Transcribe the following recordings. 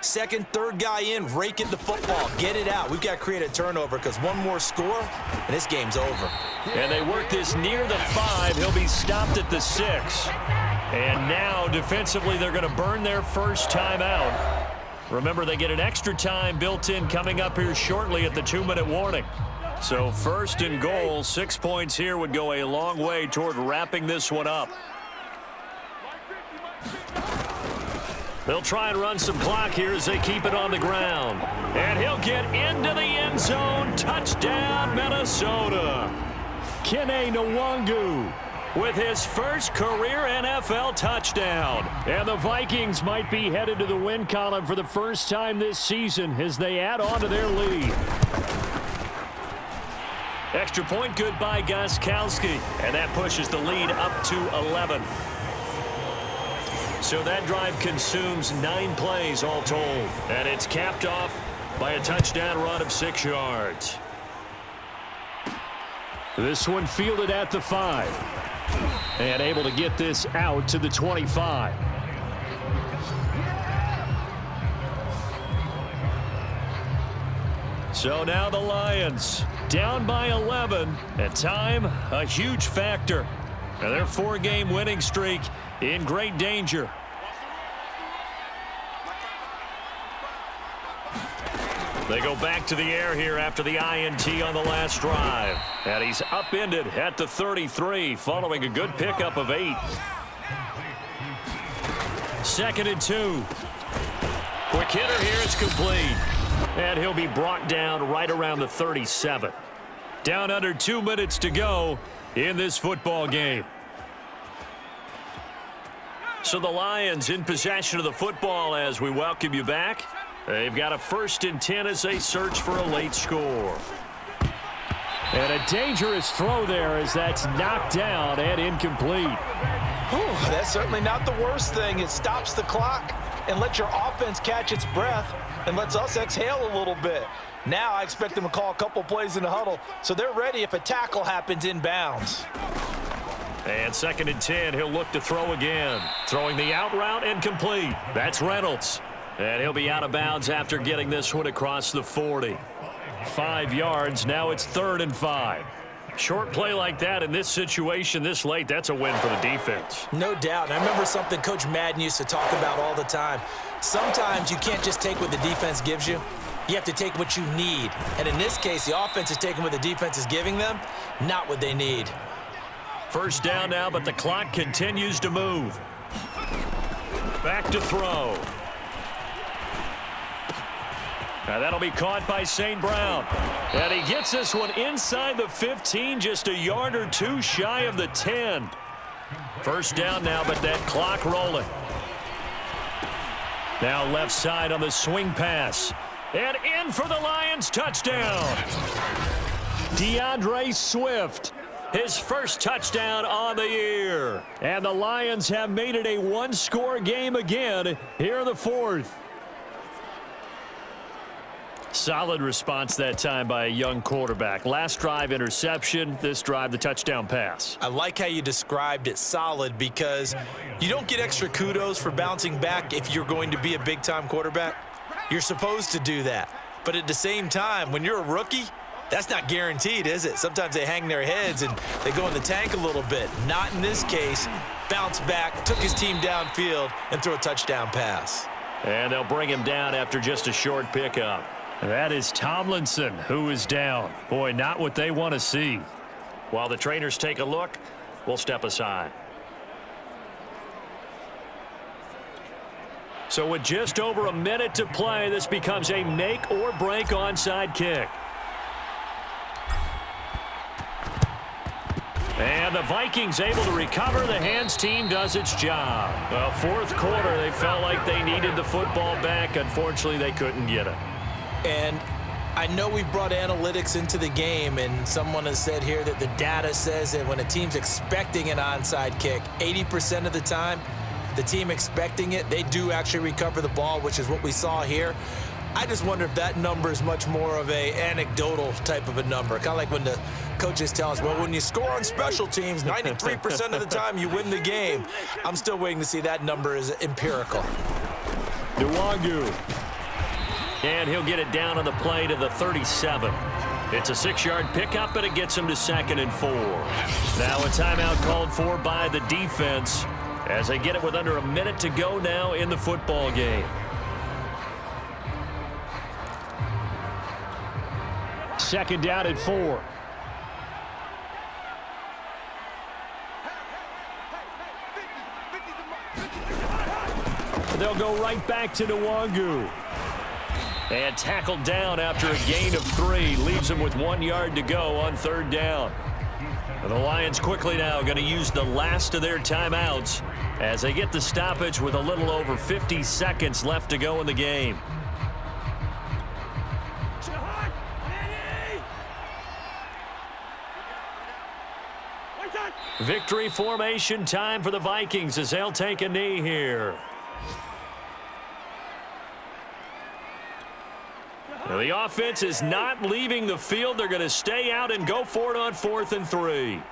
Second, third guy in, rake it the football, get it out. We've got to create a turnover because one more score, and this game's over. And they work this near the 5. He'll be stopped at the 6. And now, defensively, they're going to burn their first timeout. Remember, they get an extra time built in coming up here shortly at the 2-minute warning. So first and goal, 6 points here would go a long way toward wrapping this one up. They'll try and run some clock here as they keep it on the ground. And he'll get into the end zone. Touchdown, Minnesota. Kene Nwangu with his first career NFL touchdown. And the Vikings might be headed to the win column for the first time this season as they add on to their lead. Extra point good by Gostkowski. And that pushes the lead up to 11. So that drive consumes 9 plays all told. And it's capped off by a touchdown run of 6 yards. This one fielded at the 5. And able to get this out to the 25. So now the Lions down by 11. And time, a huge factor. And their 4-game winning streak in great danger. They go back to the air here after the INT on the last drive. And he's upended at the 33 following a good pickup of 8. 2nd and 2. Quick hitter here, it's complete. And he'll be brought down right around the 37. Down under 2 minutes to go in this football game. So the Lions in possession of the football as we welcome you back. They've got a 1st and 10 as they search for a late score. And a dangerous throw there as that's knocked down and incomplete. Whew, that's certainly not the worst thing. It stops the clock and lets your offense catch its breath and lets us exhale a little bit. Now I expect them to call a couple plays in the huddle so they're ready if a tackle happens inbounds. And 2nd and 10, he'll look to throw again. Throwing the out route and complete. That's Reynolds. And he'll be out of bounds after getting this one across the 40. 5 yards, now it's 3rd and 5. Short play like that in this situation this late, that's a win for the defense. No doubt. And I remember something Coach Madden used to talk about all the time. Sometimes you can't just take what the defense gives you. You have to take what you need. And in this case, the offense is taking what the defense is giving them, not what they need. First down now, but the clock continues to move. Back to throw. Now that'll be caught by St. Brown. And he gets this one inside the 15, just a yard or 2 shy of the 10. First down now, but that clock rolling. Now left side on the swing pass. And in for the Lions touchdown. DeAndre Swift. His first touchdown on the year. And the Lions have made it a 1-score game again here in the 4th. Solid response that time by a young quarterback. Last drive, interception. This drive, the touchdown pass. I like how you described it solid because you don't get extra kudos for bouncing back if you're going to be a big-time quarterback. You're supposed to do that. But at the same time, when you're a rookie, that's not guaranteed, is it? Sometimes they hang their heads and they go in the tank a little bit. Not in this case. Bounce back, took his team downfield, and threw a touchdown pass. And they'll bring him down after just a short pickup. That is Tomlinson, who is down. Boy, not what they want to see. While the trainers take a look, we'll step aside. So with just over a minute to play, this becomes a make-or-break onside kick. And the Vikings able to recover. The hands team does its job. Well, 4th quarter, they felt like they needed the football back. Unfortunately, they couldn't get it. And I know we've brought analytics into the game, and someone has said here that the data says that when a team's expecting an onside kick, 80% of the time, the team expecting it, they do actually recover the ball, which is what we saw here. I just wonder if that number is much more of a anecdotal type of a number. Kind of like when the coaches tell us, well, when you score on special teams, 93% of the time you win the game. I'm still waiting to see that number is empirical. Nwangu And he'll get it down on the play to the 37. It's a 6-yard pickup, and it gets him to 2nd and 4. Now a timeout called for by the defense as they get it with under a minute to go now in the football game. Second down and 4. They'll go right back to Nwangu. And tackled down after a gain of 3. Leaves him with 1 yard to go on 3rd down. And the Lions quickly now going to use the last of their timeouts as they get the stoppage with a little over 50 seconds left to go in the game. Victory formation time for the Vikings as they'll take a knee here. Now the offense is not leaving the field. They're going to stay out and go for it on 4th and 3.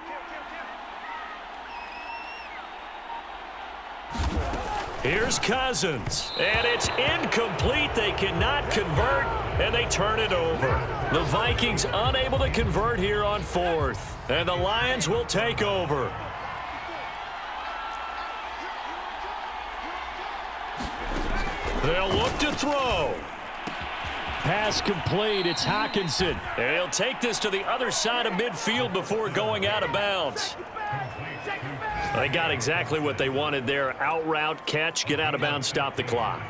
Here's Cousins. And it's incomplete. They cannot convert, and they turn it over. The Vikings unable to convert here on 4th. And the Lions will take over. They'll look to throw. Pass complete. It's Hockenson. And he'll take this to the other side of midfield before going out of bounds. They got exactly what they wanted there. Out route, catch, get out of bounds, stop the clock.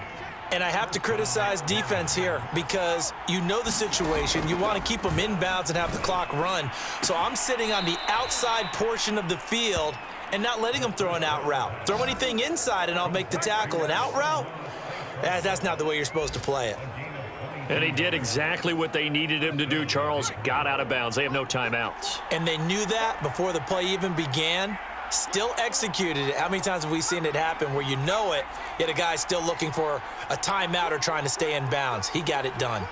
And I have to criticize defense here because you know the situation. You want to keep them inbounds and have the clock run. So I'm sitting on the outside portion of the field and not letting them throw an out route. Throw anything inside and I'll make the tackle. An out route? That's not the way you're supposed to play it. And he did exactly what they needed him to do, Charles. Got out of bounds. They have no timeouts. And they knew that before the play even began. Still executed it. How many times have we seen it happen where you know it, yet a guy's still looking for a timeout or trying to stay in bounds? He got it done.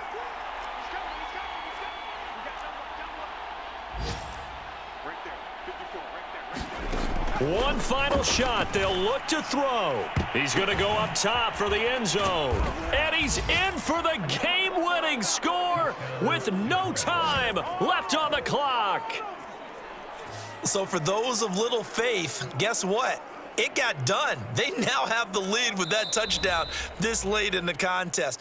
One final shot. They'll look to throw. He's going to go up top for the end zone. And he's in for the game-winning score with no time left on the clock. So for those of little faith, guess what? It got done. They now have the lead with that touchdown this late in the contest.